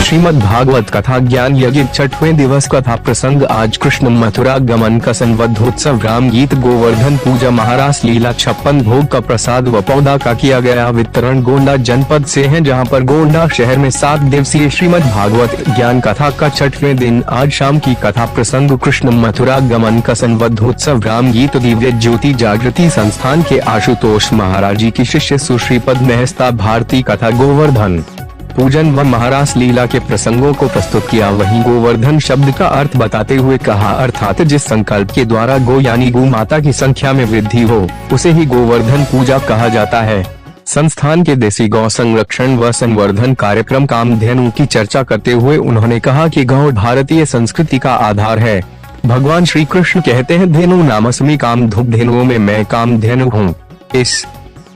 श्रीमद् भागवत कथा ज्ञान यज्ञ 6वें दिवस कथा प्रसंग। आज कृष्ण मथुरा गमन का संवद्धोत्सव, राम गीत, गोवर्धन पूजा, महारास लीला, 56 भोग का प्रसाद व पौधा का किया गया वितरण। गोंडा जनपद से हैं, जहां पर गोंडा शहर में 7 दिवसीय श्रीमद् भागवत ज्ञान कथा का 6वें दिन आज शाम की कथा प्रसंग। कृष्ण मथुरा गमन का संवद्धोत्सव, राम गीत, दिव्य ज्योति जागृति संस्थान के आशुतोष महाराज जी की शिष्य सुश्रीपद मेहस्ता भारती कथा, गोवर्धन पूजन व महारास लीला के प्रसंगों को प्रस्तुत किया। वहीं गोवर्धन शब्द का अर्थ बताते हुए कहा, अर्थात जिस संकल्प के द्वारा गो यानी गौ माता की संख्या में वृद्धि हो उसे ही गोवर्धन पूजा कहा जाता है। संस्थान के देसी गौ संरक्षण व संवर्धन कार्यक्रम कामधेनु की चर्चा करते हुए उन्होंने कहा कि गौ भारतीय संस्कृति का आधार है। भगवान श्री कृष्ण कहते हैं, धेनु नामस्मि काम धुग्धेनुओं में मैं कामधेनु हूँ। इस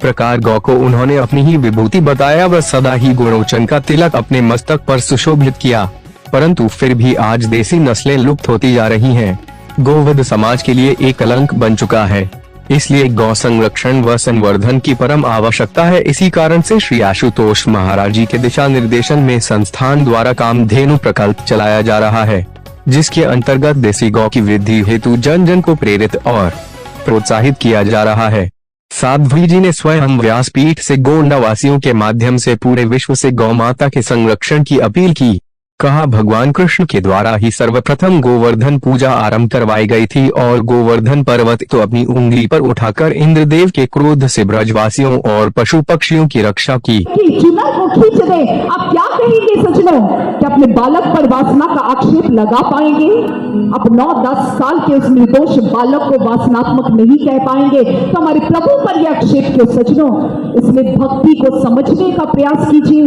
प्रकार गौ को उन्होंने अपनी ही विभूति बताया व सदा ही गुणोचन का तिलक अपने मस्तक पर सुशोभित किया। परंतु फिर भी आज देसी नस्लें लुप्त होती जा रही हैं। गोवध समाज के लिए एक कलंक बन चुका है, इसलिए गौ संरक्षण व संवर्धन की परम आवश्यकता है। इसी कारण से श्री आशुतोष महाराज जी के दिशा निर्देशन में संस्थान द्वारा कामधेनु प्रकल्प चलाया जा रहा है, जिसके अंतर्गत देसी गौ की वृद्धि हेतु जन जन को प्रेरित और प्रोत्साहित किया जा रहा है। साध्वी जी ने स्वयं व्यासपीठ से गोंडा वासियों के माध्यम से पूरे विश्व से गौ माता के संरक्षण की अपील की। कहा, भगवान कृष्ण के द्वारा ही सर्वप्रथम गोवर्धन पूजा आरंभ करवाई गई थी और गोवर्धन पर्वत तो अपनी उंगली पर उठाकर इंद्रदेव के क्रोध से ब्रजवासियों और पशु पक्षियों की रक्षा की। चुनर को खींच दे। आप क्या कहेंगे सज्जनों, कि अपने बालक पर वासना का आक्षेप लगा पाएंगे? अब 9-10 साल के उस निर्दोष बालक को वासनात्मक नहीं कह पाएंगे तो हमारे प्रभु पर यह आक्षेप क्यों सज्जनों? इसलिए भक्ति को समझने का प्रयास कीजिए,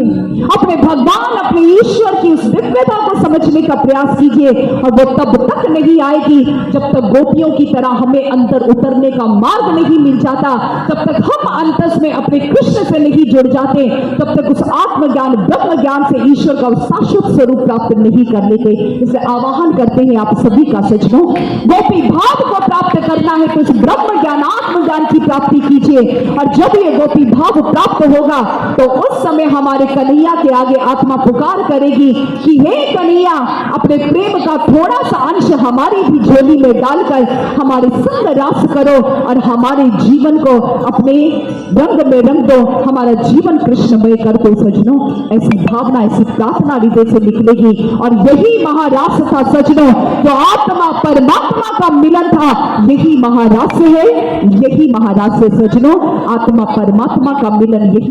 अपने भगवान अपने ईश्वर की उस दिव्यता को समझने का प्रयास कीजिए। और वो तब तक नहीं आएगी जब तक गोपियों की तरह हमें अंदर उतरने का मार्ग नहीं मिल जाता, तब तक हम अंतस में अपने कृष्ण से नहीं जुड़ जाते, तब तक उस आत्मज्ञान ब्रह्म ज्ञान से ईश्वर का शाश्वत स्वरूप प्राप्त नहीं कर लेते। इसलिए आवाहन करते हैं आप सभी का सज्जनों, गोपी भाव को प्राप्त करना है तो उस ब्रह्म ज्ञान आत्मज्ञान की प्राप्ति कीजिए। और जब ये गोपी भाव प्राप्त होगा तो उस समय हमारे कन्हैया के आगे आत्मा पुकार करेगी कि हे कन्हैया, अपने प्रेम का थोड़ा सा अंश हमारी भी झोली में डालकर हमारे संग रास करो और हमारे जीवन को अपने रंग में रंग दो, हमारा जीवन कृष्णमय कर दो। सज्जनों, ऐसी भावना, ऐसी प्रार्थना हृदय से निकलेगी और यही महारास था सज्जनों, जो आत्मा परमात्मा का मिलन था। यही महारास है, यही महारास है सज्जनों, आत्मा परमात्मा का मिलन। यही